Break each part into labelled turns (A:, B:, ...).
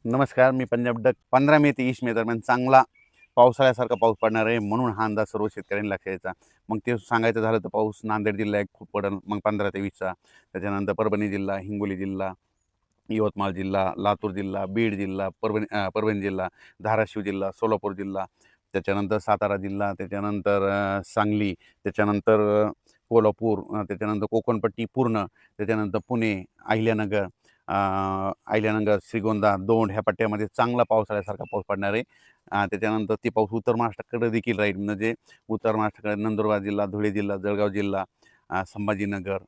A: नमस्कार, मी पंजाब डक. 15 मे ते 20 मे दरम्यान चांगला पावसाळ्यासारखा पाऊस पडणार आहे, म्हणून हा अंदाज सर्व शेतकऱ्यांनी लक्षात घ्यायचा. मग ते सांगायचं झालं तर पाऊस नांदेड जिल्ह्यात खूप पडेल, मग 15 ते 20चा. त्याच्यानंतर परभणी जिल्हा, हिंगोली जिल्हा, यवतमाळ जिल्हा, लातूर जिल्हा, बीड जिल्हा, परभणी जिल्हा, धाराशिव जिल्हा, सोलापूर जिल्हा, त्याच्यानंतर सातारा जिल्हा, त्याच्यानंतर सांगली, त्याच्यानंतर कोल्हापूर, त्याच्यानंतर कोकणपट्टी पूर्ण, त्याच्यानंतर पुणे, अहिल्यानगर, अहिल्यानगर, श्रीगोंदा, दौंड ह्या पट्ट्यामध्ये चांगला पावसाळ्यासारखा पाऊस पडणार आहे. त्याच्यानंतर ती पाऊस उत्तर महाराष्ट्राकडे देखील राहील. म्हणजे उत्तर महाराष्ट्राकडे नंदुरबार जिल्हा, धुळे जिल्हा, जळगाव जिल्हा, संभाजीनगर,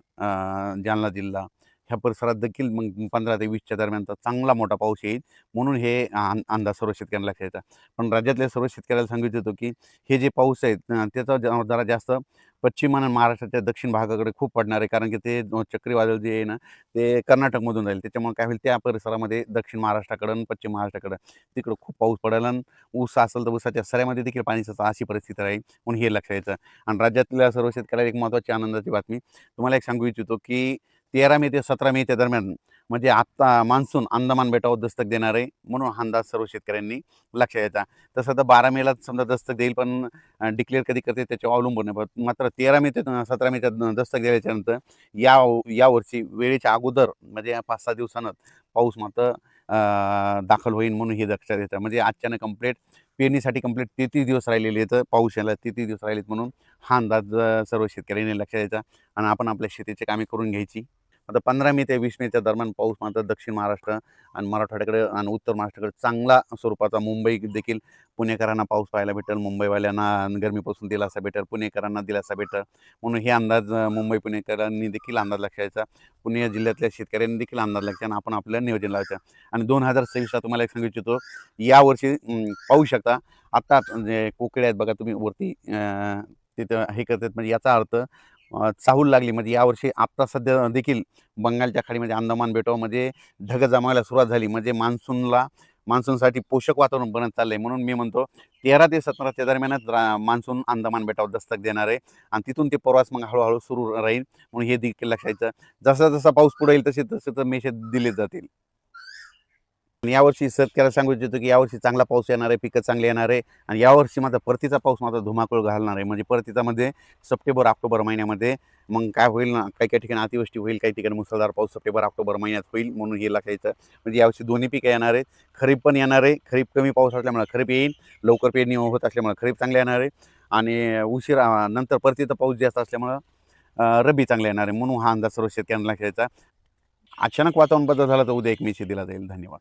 A: जालना जिल्हा ह्या परिसरात देखील मग 15 ते 20च्या दरम्यानचा चांगला मोठा पाऊस येईल. म्हणून हे अंदाज सर्व शेतकऱ्यांना लक्षात येतात. पण राज्यातल्या सर्व शेतकऱ्याला सांगू इच्छितो की हे जे पाऊस आहेत त्याचा जरा जास्त पश्चिम आणि महाराष्ट्राच्या दक्षिण भागाकडे खूप पडणार आहे. कारण की ते चक्रीवादळ जे आहे ना, ते कर्नाटकमधून राहील. त्याच्यामुळे काय होईल, त्या परिसरामध्ये दक्षिण महाराष्ट्राकडं आणि पश्चिम महाराष्ट्राकडं तिकडं खूप पाऊस पडेल आणि ऊस असेल तर ऊसाच्या सऱ्यामध्ये देखील पाणी साचेल, अशी परिस्थिती राहील. म्हणून हे लक्षात घ्यायचं. आणि राज्यातल्या सर्व शेतकऱ्याला एक महत्त्वाची आनंदाची बातमी तुम्हाला एक सांगू इच्छितो की 13 मे ते 17 मेच्या दरम्यान म्हणजे आत्ता मान्सून अंदमान बेटावर दस्तक देणार आहे. म्हणून हा अंदाज सर्व शेतकऱ्यांनी लक्षात घ्यायचा. तसं तर 12 मेला समजा दस्तक देईल, पण डिक्लेअर कधी करते त्याच्यावर अवलंबून आहे. पण मात्र 13 मे ते 17 मेच्या दस्तक दिल्याच्यानंतर या यावर्षी वेळेच्या अगोदर म्हणजे 5-6 दिवसानं पाऊस मात्र दाखल होईल. म्हणून हे लक्षात येतं. म्हणजे आजच्यानं कंप्लीट पेरणीसाठी कंप्लीट 33 दिवस राहिलेले आहेत. पाऊस यायला 33 दिवस राहिलेत. म्हणून हा अंदाज सर्व शेतकऱ्यांनी लक्षात द्यायचा आणि आपण आपल्या शेतीची कामे करून घ्यायची. आता 15 मे ते 20 मेच्या दरम्यान पाऊस मात्र दक्षिण महाराष्ट्र आणि मराठवाड्याकडे आणि उत्तर महाराष्ट्राकडे चांगला स्वरूपाचा. मुंबई देखील पुणेकरांना पाऊस पाहायला भेटेल, मुंबईवाल्यांना गरमीपासून दिलासा भेटेल, पुणेकरांना दिलासा भेटेल. म्हणून हे अंदाज मुंबई पुणेकरांनी देखील अंदाज लक्षात घ्यायचा. पुणे जिल्ह्यातल्या शेतकऱ्यांनी देखील अंदाज लक्षात आणि आपण आपलं नियोजन लावायचं. आणि 2026ला तुम्हाला एक सांगू इच्छितो, यावर्षी पाहू शकता आत्ता म्हणजे कोकिळे आहेत बघा तुम्ही वरती, तिथं हे करतात. म्हणजे याचा अर्थ चाहूल लागली. म्हणजे यावर्षी आत्ता सध्या देखील बंगालच्या खाडीमध्ये अंदमान बेटावर म्हणजे ढग जमायला सुरुवात झाली. म्हणजे मान्सूनसाठी पोषक वातावरण बनत चाललंय. म्हणून मी म्हणतो 13 ते 17च्या दरम्यानच मान्सून अंदमान बेटावर दस्तक देणार आहे आणि तिथून ते प्रवास मग हळूहळू सुरू राहील. म्हणून हे देखील लक्षात घ्यायचं. जसा जसा पाऊस पुढे येईल तसे तसे मेसेज दिले जातील. आणि यावर्षी शेतकऱ्याला सांगू इच्छितो की यावर्षी चांगला पाऊस येणार आहे, पिकं चांगली येणार आहे. आणि यावर्षी मात्र परतीचा पाऊस मात्र धुमाकूळ घालणार आहे. म्हणजे परतीचामध्ये सप्टेंबर ऑक्टोबर महिन्यामध्ये मग काय होईल ना, काही काही ठिकाणी अतिवृष्टी होईल, काही ठिकाणी मुसळधार पाऊस सप्टेंबर ऑक्टोबर महिन्यात होईल. म्हणून हे लक्षात. म्हणजे यावर्षी दोन्ही पिकं येणार आहेत. खरीप पण येणार आहे. खरीप कमी पाऊस असल्यामुळे खरीप येईल, लवकर पेरणी होत असल्यामुळे खरीप चांगली येणार आहे. आणि उशिरा नंतर परतीचा पाऊस जास्त असल्यामुळं रब्बी चांगला येणार आहे. म्हणून हा अंदाज सर्व शेतकऱ्यांना लक्षात. अचानक वातावरण बदल झाला तर उद्या एक मेसेज दिला जाईल. धन्यवाद.